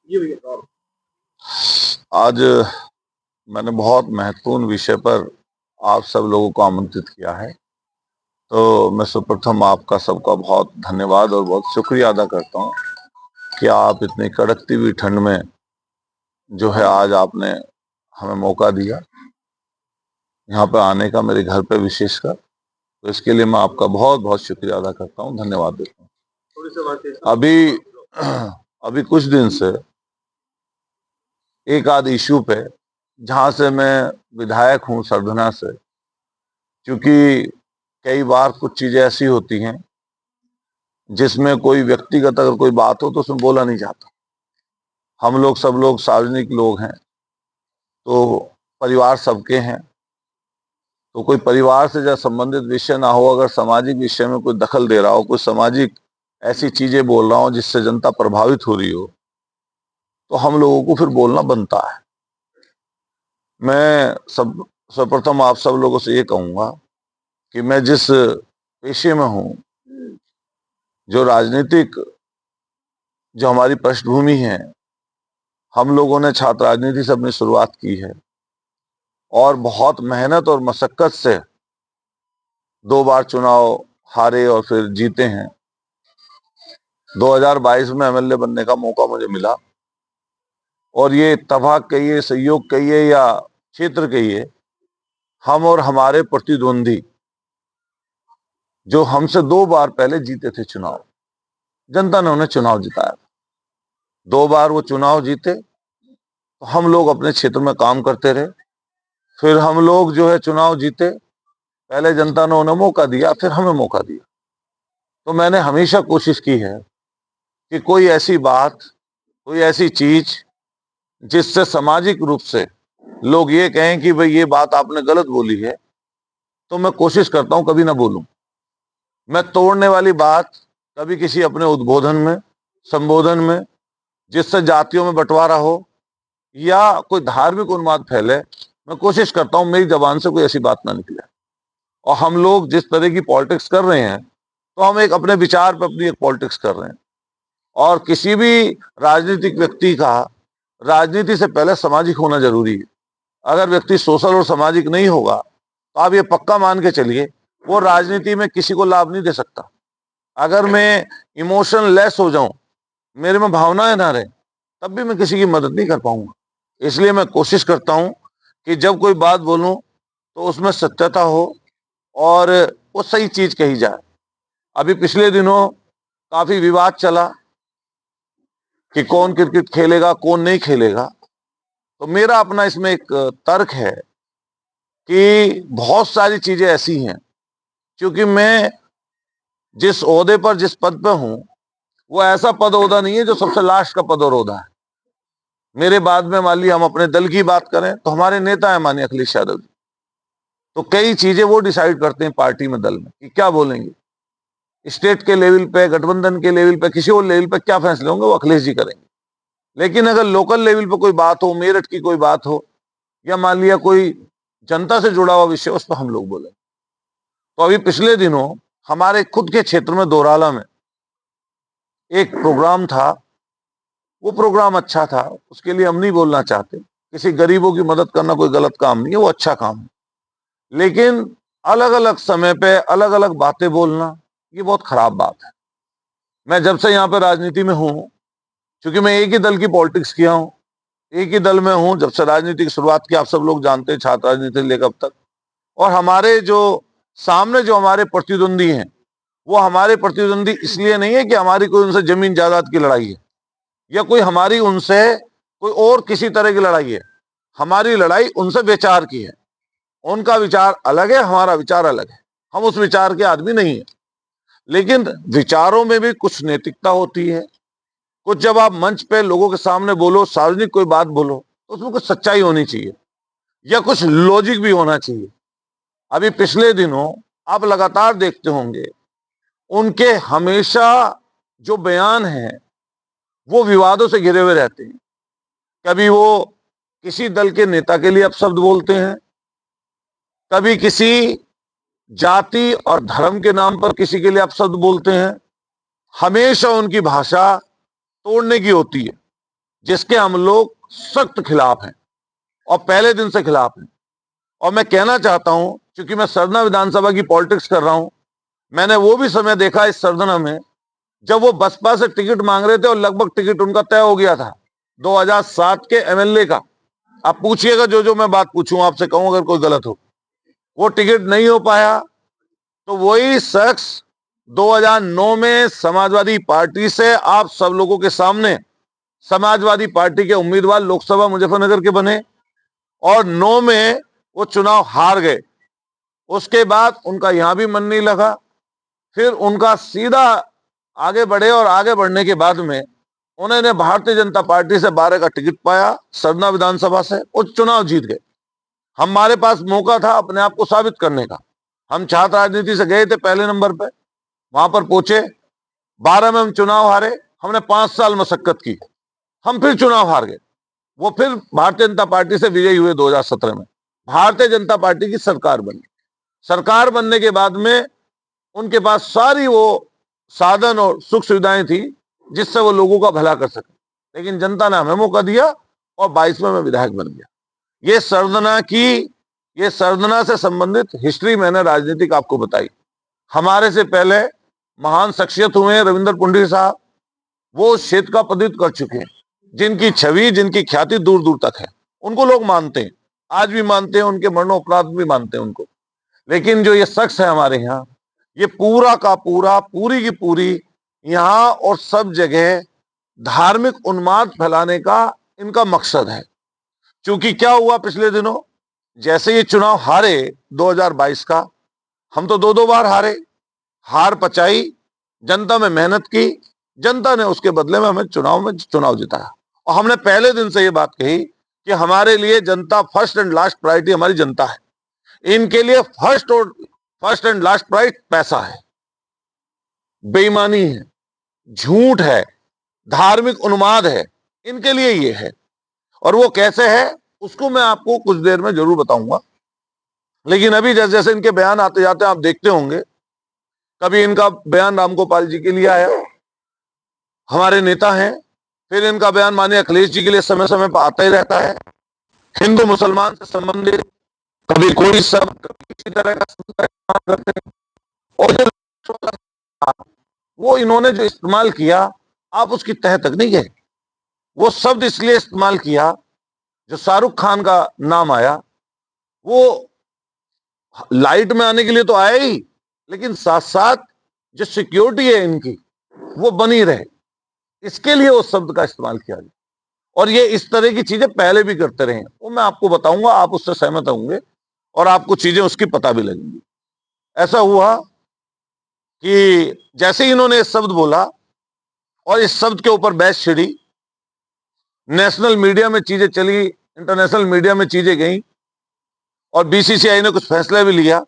जी भैया। और आज मैंने बहुत महत्वपूर्ण विषय पर आप सब लोगों को आमंत्रित किया है। तो मैं सर्वप्रथम आपका सबका बहुत धन्यवाद और बहुत शुक्रिया अदा करता हूँ कि आप इतनी कड़कती हुई ठंड में जो है आज आपने हमें मौका दिया यहाँ पे आने का, मेरे घर पे विशेषकर। तो इसके लिए मैं आपका बहुत बहुत शुक्रिया अदा करता हूँ, धन्यवाद देता हूँ। थोड़ी सी बात अभी अभी कुछ दिन से एक आध इशू पे, जहां से मैं विधायक हूं सरधना से, क्योंकि कई बार कुछ चीजें ऐसी होती हैं जिसमें कोई व्यक्तिगत अगर कोई बात हो तो उसमें बोला नहीं जाता। हम लोग सब लोग सार्वजनिक लोग हैं, तो परिवार सबके हैं। तो कोई परिवार से जब संबंधित विषय ना हो, अगर सामाजिक विषय में कोई दखल दे रहा हो, कोई सामाजिक ऐसी चीजें बोल रहा हो जिससे जनता प्रभावित हो रही हो, तो हम लोगों को फिर बोलना बनता है। मैं सर्वप्रथम आप सब लोगों से ये कहूंगा कि मैं जिस पेशे में हूं, जो राजनीतिक जो हमारी पृष्ठभूमि है, हम लोगों ने छात्र राजनीति से अपनी शुरुआत की है और बहुत मेहनत और मशक्कत से 2 बार चुनाव हारे और फिर जीते हैं। 2022 में एमएलए बनने का मौका मुझे मिला और ये इत्तेफाक कहिए, सहयोग कहिए या क्षेत्र कहिए, हम और हमारे प्रतिद्वंदी जो हमसे 2 बार पहले जीते थे चुनाव, जनता ने उन्हें चुनाव जिताया। 2 बार वो चुनाव जीते तो हम लोग अपने क्षेत्र में काम करते रहे। फिर हम लोग जो है चुनाव जीते, पहले जनता ने उन्हें मौका दिया, फिर हमें मौका दिया। तो मैंने हमेशा कोशिश की है कि कोई ऐसी बात, कोई ऐसी चीज जिससे सामाजिक रूप से लोग ये कहें कि भाई ये बात आपने गलत बोली है, तो मैं कोशिश करता हूं कभी ना बोलूं। मैं तोड़ने वाली बात कभी किसी अपने उद्बोधन में, संबोधन में, जिससे जातियों में बंटवारा हो या कोई धार्मिक उन्माद फैले, मैं कोशिश करता हूं मेरी जबान से कोई ऐसी बात ना निकले। और हम लोग जिस तरह की पॉलिटिक्स कर रहे हैं, तो हम एक अपने विचार पर अपनी एक पॉलिटिक्स कर रहे हैं। और किसी भी राजनीतिक व्यक्ति का राजनीति से पहले सामाजिक होना जरूरी है। अगर व्यक्ति सोशल और सामाजिक नहीं होगा तो आप ये पक्का मान के चलिए वो राजनीति में किसी को लाभ नहीं दे सकता। अगर मैं इमोशन लेस हो जाऊं, मेरे में भावनाएं ना रहे, तब भी मैं किसी की मदद नहीं कर पाऊंगा। इसलिए मैं कोशिश करता हूं कि जब कोई बात बोलूं तो उसमें सत्यता हो और वो सही चीज कही जाए। अभी पिछले दिनों काफी विवाद चला कि कौन क्रिकेट खेलेगा, कौन नहीं खेलेगा। तो मेरा अपना इसमें एक तर्क है कि बहुत सारी चीजें ऐसी हैं, क्योंकि मैं जिस ओहदे पर, जिस पद पे हूं, वो ऐसा पद ओहदा नहीं है जो सबसे लास्ट का पद और ओहदा है। मेरे बाद में मान ली हम अपने दल की बात करें तो हमारे नेता है माननीय अखिलेश यादव जी। तो कई चीजें वो डिसाइड करते हैं पार्टी में, दल में, कि क्या बोलेंगे। स्टेट के लेवल पे, गठबंधन के लेवल पे, किसी और लेवल पे क्या फैसले होंगे वो अखिलेश जी करेंगे। लेकिन अगर लोकल लेवल पे कोई बात हो, मेरठ की कोई बात हो या मान लिया कोई जनता से जुड़ा हुआ विषय, उस पर हम लोग बोले। तो अभी पिछले दिनों हमारे खुद के क्षेत्र में दोराला में एक प्रोग्राम था। वो प्रोग्राम अच्छा था, उसके लिए हम नहीं बोलना चाहते। किसी गरीबों की मदद करना कोई गलत काम नहीं है, वो अच्छा काम है। लेकिन अलग अलग समय पे अलग अलग बातें बोलना, ये बहुत खराब बात है। मैं जब से यहाँ पे राजनीति में हूं, क्योंकि मैं एक ही दल की पॉलिटिक्स किया हूं, एक ही दल में हूं जब से राजनीति की शुरुआत की, आप सब लोग जानते हैं, छात्र राजनीति से लेकर अब तक। और हमारे जो सामने जो हमारे प्रतिद्वंदी हैं, वो हमारे प्रतिद्वंदी इसलिए नहीं है कि हमारी कोई उनसे जमीन जायदाद की लड़ाई है या कोई हमारी उनसे कोई और किसी तरह की लड़ाई है। हमारी लड़ाई उनसे विचार की है। उनका विचार अलग है, हमारा विचार अलग है। हम उस विचार के आदमी नहीं है। लेकिन विचारों में भी कुछ नैतिकता होती है। कुछ जब आप मंच पे लोगों के सामने बोलो, सार्वजनिक कोई बात बोलो, तो उसमें कुछ सच्चाई होनी चाहिए या कुछ लॉजिक भी होना चाहिए। अभी पिछले दिनों आप लगातार देखते होंगे, उनके हमेशा जो बयान हैं वो विवादों से घिरे हुए रहते हैं। कभी वो किसी दल के नेता के लिए अपशब्द बोलते हैं, कभी किसी जाति और धर्म के नाम पर किसी के लिए अपशब्द बोलते हैं। हमेशा उनकी भाषा तोड़ने की होती है। जिसके हम लोग सख्त खिलाफ हैं और पहले दिन से खिलाफ हैं। और मैं कहना चाहता हूं, क्योंकि मैं सरना विधानसभा की पॉलिटिक्स कर रहा हूं, मैंने वो भी समय देखा इस सरना में जब वो बसपा से टिकट मांग रहे थे और लगभग टिकट उनका तय हो गया था 2007 के एमएलए का। आप पूछिएगा, जो जो मैं बात पूछूं आपसे कहूं अगर कोई गलत हो, वो टिकट नहीं हो पाया। तो वही शख्स 2009 में समाजवादी पार्टी से आप सब लोगों के सामने समाजवादी पार्टी के उम्मीदवार लोकसभा मुजफ्फरनगर के बने और 9 में वो चुनाव हार गए। उसके बाद उनका यहां भी मन नहीं लगा, फिर उनका सीधा आगे बढ़े और आगे बढ़ने के बाद में उन्होंने भारतीय जनता पार्टी से 12 का टिकट पाया सरना विधानसभा से और चुनाव जीत गए। हमारे पास मौका था अपने आप को साबित करने का। हम छात्र राजनीति से गए थे पहले नंबर पे, वहां पर पहुंचे, 12 में हम चुनाव हारे। हमने 5 साल मशक्कत की, हम फिर चुनाव हार गए। वो फिर भारतीय जनता पार्टी से विजयी हुए 2017 में। भारतीय जनता पार्टी की सरकार बनी। सरकार बनने के बाद में उनके पास सारी वो साधन और सुख सुविधाएं थी जिससे वो लोगों का भला कर सके, लेकिन जनता ने हमें मौका दिया और 22 में मैं विधायक बन गया। ये सरदना से संबंधित हिस्ट्री मैंने राजनीतिक आपको बताई। हमारे से पहले महान शख्सियत हुए रविंद्र पुंडरी साहब, वो उस क्षेत्र का प्रतिनिधित्व कर चुके हैं, जिनकी छवि, जिनकी ख्याति दूर दूर तक है। उनको लोग मानते हैं, आज भी मानते हैं, उनके मरणोपरांत भी मानते हैं उनको। लेकिन जो ये शख्स है हमारे यहाँ, ये पूरा का पूरा, पूरी की पूरी यहाँ और सब जगह धार्मिक उन्माद फैलाने का इनका मकसद है। क्योंकि क्या हुआ पिछले दिनों, जैसे ये चुनाव हारे 2022 का, हम तो 2-2 बार हारे, हार पचाई, जनता में मेहनत की, जनता ने उसके बदले में हमें चुनाव जिताया। और हमने पहले दिन से ये बात कही कि हमारे लिए जनता फर्स्ट एंड लास्ट प्रायोरिटी हमारी जनता है। इनके लिए फर्स्ट एंड लास्ट प्रायोरिटी पैसा है, बेईमानी है, झूठ है, धार्मिक उन्माद है, इनके लिए ये है। और वो कैसे है उसको मैं आपको कुछ देर में जरूर बताऊंगा। लेकिन अभी जैसे जैसे इनके बयान आते जाते हैं आप देखते होंगे, कभी इनका बयान रामगोपाल जी के लिए आया, हमारे नेता हैं, फिर इनका बयान माननीय अखिलेश जी के लिए समय समय पर आता ही रहता है। हिंदू मुसलमान से संबंधित कभी कोई शब्द, कभी किसी तरह का इस्तेमाल करते हैं। और जो वो इन्होंने जो इस्तेमाल किया, आप उसकी तह तक नहीं गए। वो शब्द इसलिए इस्तेमाल किया, जो शाहरुख खान का नाम आया, वो लाइट में आने के लिए तो आया ही, लेकिन साथ साथ जो सिक्योरिटी है इनकी वो बनी रहे, इसके लिए उस शब्द का इस्तेमाल किया गया। और ये इस तरह की चीजें पहले भी करते रहे, वो मैं आपको बताऊंगा, आप उससे सहमत होंगे और आपको चीजें उसकी पता भी लगेंगी। ऐसा हुआ कि जैसे ही इन्होंने इस शब्द बोला और इस शब्द के ऊपर बहस छिड़ी, नेशनल मीडिया में चीजें चली, इंटरनेशनल मीडिया में चीजें गई और बीसीसीआई ने कुछ फैसला भी लिया।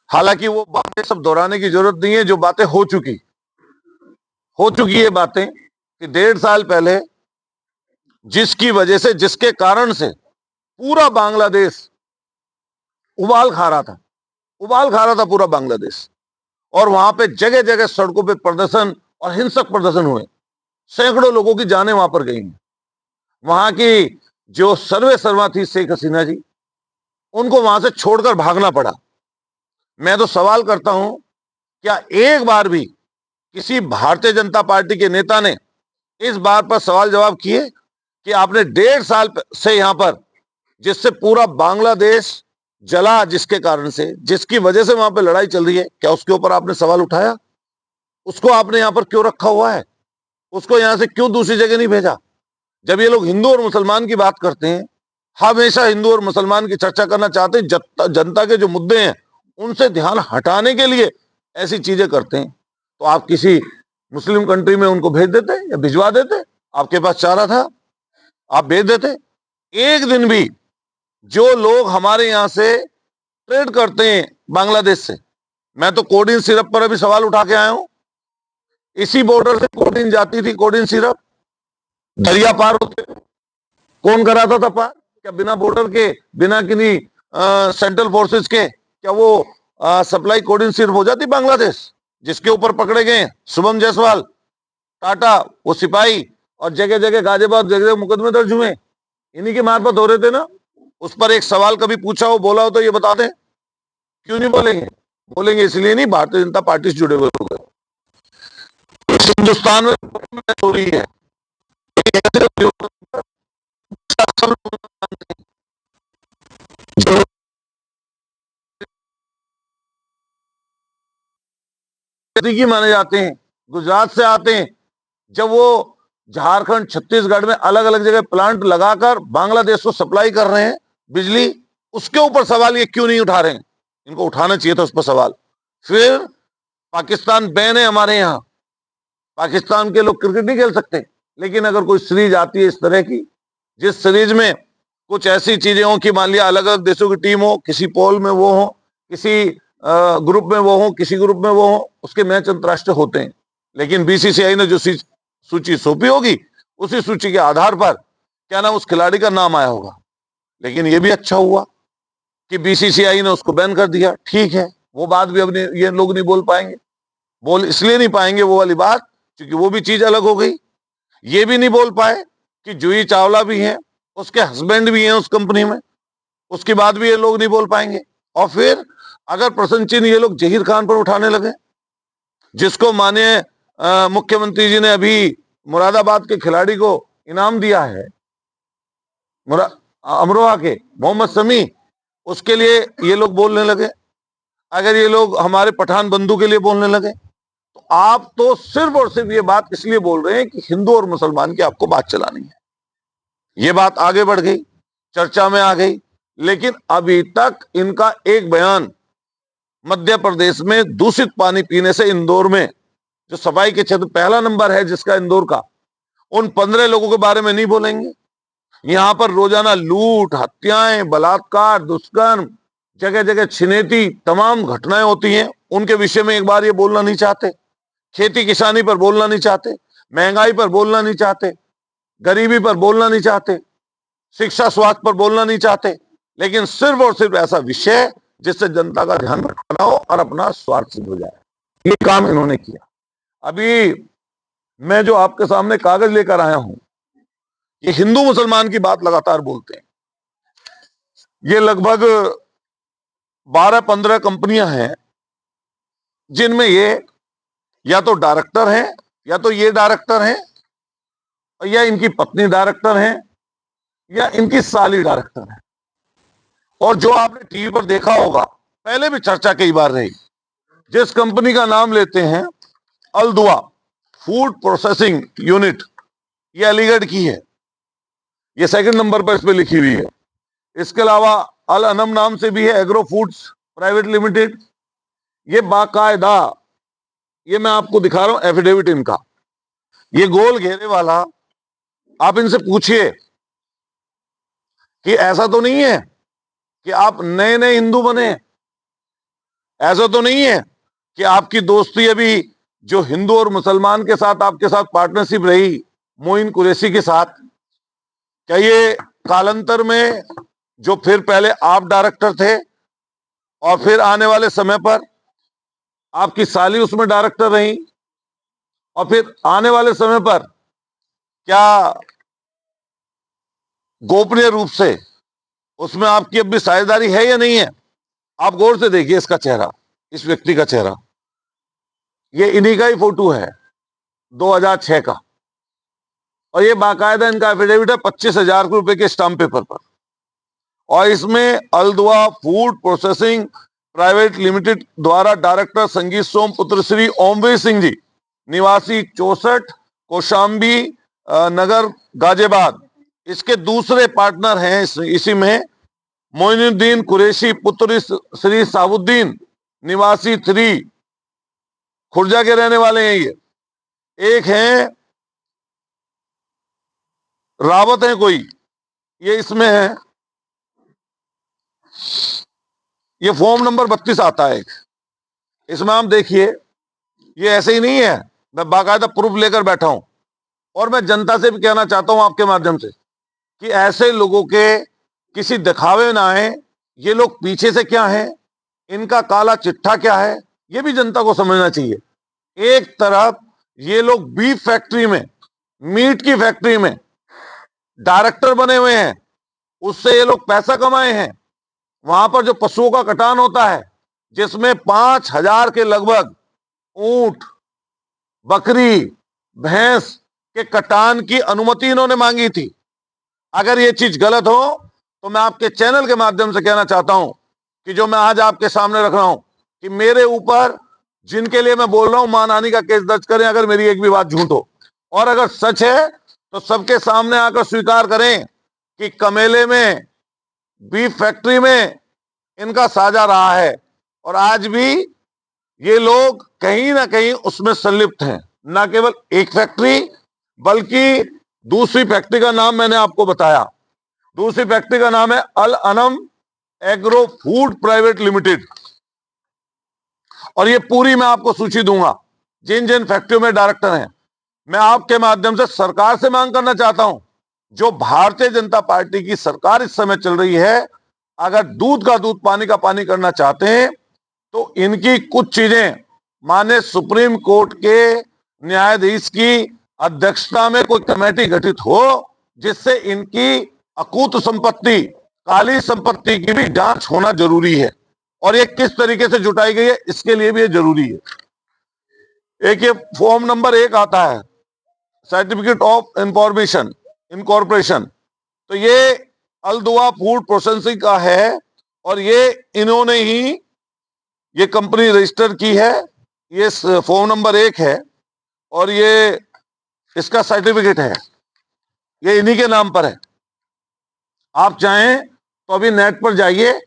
हालांकि वो बातें सब दोहराने की जरूरत नहीं है, जो बातें हो चुकी ये बातें कि 1.5 साल पहले जिसकी वजह से, जिसके कारण से पूरा बांग्लादेश उबाल खा रहा था पूरा बांग्लादेश। और वहां पे जगह जगह सड़कों पे प्रदर्शन और हिंसक प्रदर्शन हुए, सैकड़ों लोगों की जानें वहां पर गई हैं। वहां की जो सर्वे सर्वा थी शेख हसीना जी, उनको वहां से छोड़कर भागना पड़ा। मैं तो सवाल करता हूं, क्या एक बार भी किसी भारतीय जनता पार्टी के नेता ने इस बात पर सवाल जवाब किए कि आपने 1.5 साल से यहां पर, जिससे पूरा बांग्लादेश जला, जिसके कारण से, जिसकी वजह से वहां पर लड़ाई चल रही है, क्या उसके ऊपर आपने सवाल उठाया? उसको आपने यहां पर क्यों रखा हुआ है? उसको यहां से क्यों दूसरी जगह नहीं भेजा? जब ये लोग हिंदू और मुसलमान की बात करते हैं, हमेशा हिंदू और मुसलमान की चर्चा करना चाहते हैं, जनता के जो मुद्दे हैं उनसे ध्यान हटाने के लिए ऐसी चीजें करते हैं। तो आप किसी मुस्लिम कंट्री में उनको भेज देते या भिजवा देते, आपके पास चारा था, आप भेज देते। एक दिन भी जो लोग हमारे यहां से ट्रेड करते हैं बांग्लादेश से, मैं तो कोडिन सिरप पर अभी सवाल उठा के आया हूं। इसी बॉर्डर से कोडिन जाती थी, कोडिन सिरप दरिया पार होते, कौन कराता था पार? क्या बिना बॉर्डर के, बिना किसी सेंट्रल फोर्सेस के, क्या वो सप्लाई कोडिन सिर्फ हो जाती बांग्लादेश? जिसके ऊपर पकड़े गए शुभम जायसवाल, टाटा, वो सिपाही और जगह जगह गाजियाबाद जगह जगह मुकदमे दर्ज हुए, इन्हीं के मार्फत हो रहे थे ना। उस पर एक सवाल कभी पूछा हो, बोला हो तो ये बता दें। क्यों नहीं बोलेंगे? बोलेंगे इसलिए नहीं, भारतीय जनता पार्टी से जुड़े हुए लोग हैं। इस हिंदुस्तान में हो रही है, की माने जाते हैं, गुजरात से आते हैं। जब वो झारखंड छत्तीसगढ़ में अलग अलग जगह प्लांट लगाकर बांग्लादेश को सप्लाई कर रहे हैं बिजली, उसके ऊपर सवाल ये क्यों नहीं उठा रहे हैं? इनको उठाना चाहिए था उस पर सवाल। फिर पाकिस्तान बैन है हमारे यहां, पाकिस्तान के लोग क्रिकेट नहीं खेल सकते, लेकिन अगर कोई सीरीज आती है इस तरह की, जिस सीरीज में कुछ ऐसी चीजें हो कि मान लिया अलग अलग देशों की टीम हो, किसी पोल में वो हो, किसी ग्रुप में वो हो, किसी ग्रुप में वो हो, उसके मैच अंतरराष्ट्रीय होते हैं। लेकिन बीसीसीआई ने जो सूची सौंपी होगी, उसी सूची के आधार पर क्या नाम उस खिलाड़ी का नाम आया होगा। लेकिन ये भी अच्छा हुआ कि बीसीसीआई ने उसको बैन कर दिया। ठीक है, वो बात भी अब ये लोग नहीं बोल पाएंगे। बोल इसलिए नहीं पाएंगे वो वाली बात, क्योंकि वो भी चीज अलग हो गई। ये भी नहीं बोल पाए कि जूही चावला भी हैं, उसके हस्बैंड भी हैं उस कंपनी में, उसकी बात भी ये लोग नहीं बोल पाएंगे। और फिर अगर प्रसन्नचिन्ह ये लोग जहीर खान पर उठाने लगे, जिसको माननीय मुख्यमंत्री जी ने अभी मुरादाबाद के खिलाड़ी को इनाम दिया है, अमरोहा के मोहम्मद शमी, उसके लिए ये लोग बोलने लगे। अगर ये लोग हमारे पठान बंधु के लिए बोलने लगे, तो आप तो सिर्फ और सिर्फ ये बात इसलिए बोल रहे हैं कि हिंदू और मुसलमान की आपको बात चलानी है। ये बात आगे बढ़ गई, चर्चा में आ गई, लेकिन अभी तक इनका एक बयान मध्य प्रदेश में दूषित पानी पीने से इंदौर में जो सफाई के क्षेत्र पहला नंबर है जिसका इंदौर का, उन 15 लोगों के बारे में नहीं बोलेंगे। यहां पर रोजाना लूट, हत्याएं, बलात्कार, दुष्कर्म, जगह जगह छिनेती तमाम घटनाएं होती हैं, उनके विषय में एक बार ये बोलना नहीं चाहते। खेती किसानी पर बोलना नहीं चाहते, महंगाई पर बोलना नहीं चाहते, गरीबी पर बोलना नहीं चाहते, शिक्षा स्वास्थ्य पर बोलना नहीं चाहते, लेकिन सिर्फ और सिर्फ ऐसा विषय जिससे जनता का ध्यान रखना हो और अपना स्वार्थ सिद्ध हो जाए, ये काम इन्होंने किया। अभी मैं जो आपके सामने कागज लेकर आया हूं, ये हिंदू मुसलमान की बात लगातार बोलते हैं। ये लगभग 12-15 कंपनियां हैं जिनमें ये या तो डायरेक्टर हैं, या तो ये डायरेक्टर हैं, या इनकी पत्नी डायरेक्टर हैं, या इनकी साली डायरेक्टर है। और जो आपने टीवी पर देखा होगा, पहले भी चर्चा कई बार रही, जिस कंपनी का नाम लेते हैं अल-दुआ फूड प्रोसेसिंग यूनिट, ये अलीगढ़ की है, ये सेकंड नंबर पर इस पे लिखी हुई है। इसके अलावा अल अनम नाम से भी है एग्रो फूड्स प्राइवेट लिमिटेड। ये बाकायदा, ये मैं आपको दिखा रहा हूं एफिडेविट इनका, ये गोल घेरे वाला। आप इनसे पूछिए कि ऐसा तो नहीं है कि आप नए नए हिंदू बने, ऐसा तो नहीं है कि आपकी दोस्ती अभी जो हिंदू और मुसलमान के साथ आपके साथ पार्टनरशिप रही मोइन कुरैशी के साथ, क्या ये कालांतर में जो फिर पहले आप डायरेक्टर थे और फिर आने वाले समय पर आपकी साली उसमें डायरेक्टर रही, और फिर आने वाले समय पर क्या गोपनीय रूप से उसमें आपकी अब भी साझेदारी है या नहीं है? आप गौर से देखिए इसका चेहरा, इस व्यक्ति का चेहरा, ये इन्हीं का ही फोटो है 2006 का, और ये बाकायदा इनका एफिडेविट है 25,000 रुपए के स्टाम्प पेपर पर। और इसमें अल-दुआ फूड प्रोसेसिंग प्राइवेट लिमिटेड द्वारा डायरेक्टर संगीत सोम पुत्र श्री ओमवीर सिंह जी, निवासी 64 कौशाम्बी नगर गाजियाबाद, इसके दूसरे पार्टनर हैं इसी में मोइनुद्दीन कुरैशी पुत्र श्री साबुद्दीन, निवासी 3 खुर्जा के रहने वाले हैं ये। एक हैं रावत है कोई, ये इसमें है, ये फॉर्म नंबर 32 आता है। इसमें आप देखिए, ये ऐसे ही नहीं है, मैं बाकायदा प्रूफ लेकर बैठा हूं। और मैं जनता से भी कहना चाहता हूं आपके माध्यम से कि ऐसे लोगों के किसी दिखावे ना आए, ये लोग पीछे से क्या है, इनका काला चिट्ठा क्या है, ये भी जनता को समझना चाहिए। एक तरफ ये लोग बीफ फैक्ट्री में मीट की फैक्ट्री में डायरेक्टर बने हुए हैं, उससे ये लोग पैसा कमाए हैं। वहां पर जो पशुओं का कटान होता है, जिसमें 5,000 के लगभग ऊंट, बकरी, भैंस के कटान की अनुमति इन्होंने मांगी थी। अगर ये चीज गलत हो तो मैं आपके चैनल के माध्यम से कहना चाहता हूं कि जो मैं आज आपके सामने रख रहा हूं कि मेरे ऊपर जिनके लिए मैं बोल रहा हूं मानहानि का केस दर्ज करें, अगर मेरी एक भी बात झूठ हो। और अगर सच है तो सबके सामने आकर स्वीकार करें कि कमेले में, बीफ फैक्ट्री में इनका साझा रहा है और आज भी ये लोग कहीं ना कहीं उसमें संलिप्त हैं। न केवल एक फैक्ट्री, बल्कि दूसरी फैक्ट्री का नाम मैंने आपको बताया। दूसरी फैक्ट्री का नाम है Al Anam agro food private limited. और ये पूरी मैं आपको सूची दूंगा जिन जिन फैक्ट्रियों में डायरेक्टर हैं। मैं आपके माध्यम से सरकार से मांग करना चाहता हूं, जो भारतीय जनता पार्टी की सरकार इस समय चल रही है, अगर दूध का दूध पानी का पानी करना चाहते हैं तो इनकी कुछ चीजें माननीय सुप्रीम कोर्ट के न्यायाधीश की अध्यक्षता में कोई कमेटी गठित हो, जिससे इनकी अकूत संपत्ति, काली संपत्ति की भी जांच होना जरूरी है। और ये किस तरीके से जुटाई गई है, इसके लिए भी ये जरूरी है। एक ये फॉर्म नंबर 1 आता है, सर्टिफिकेट ऑफ इंफॉर्मेशन इनकॉर्पोरेशन, तो ये अल्दुआ फूड प्रोसेसिंग का है और ये इन्होंने ही ये कंपनी रजिस्टर की है। ये फॉर्म नंबर 1 है और ये इसका सर्टिफिकेट है, ये इन्हीं के नाम पर है। आप चाहें तो अभी नेट पर जाइए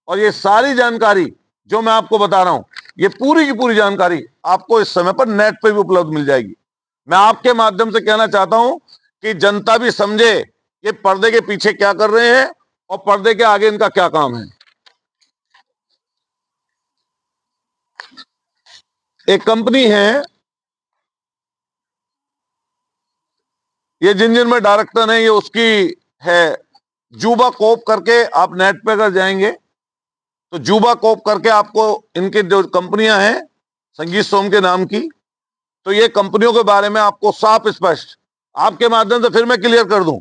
और ये सारी जानकारी जो मैं आपको बता रहा हूं, ये पूरी की पूरी जानकारी आपको इस समय पर नेट पर भी उपलब्ध मिल जाएगी। मैं आपके माध्यम से कहना चाहता हूं कि जनता भी समझे ये पर्दे के पीछे क्या कर रहे हैं और पर्दे के आगे इनका क्या काम है। एक कंपनी है, ये जिन जिन में डायरेक्टर है, ये उसकी है जूबा कोप करके। आप नेट पे अगर जाएंगे तो जूबा कोप करके आपको इनके जो कंपनियां हैं संगीत सोम के नाम की, तो ये कंपनियों के बारे में आपको साफ स्पष्ट आपके माध्यम से फिर मैं क्लियर कर दूं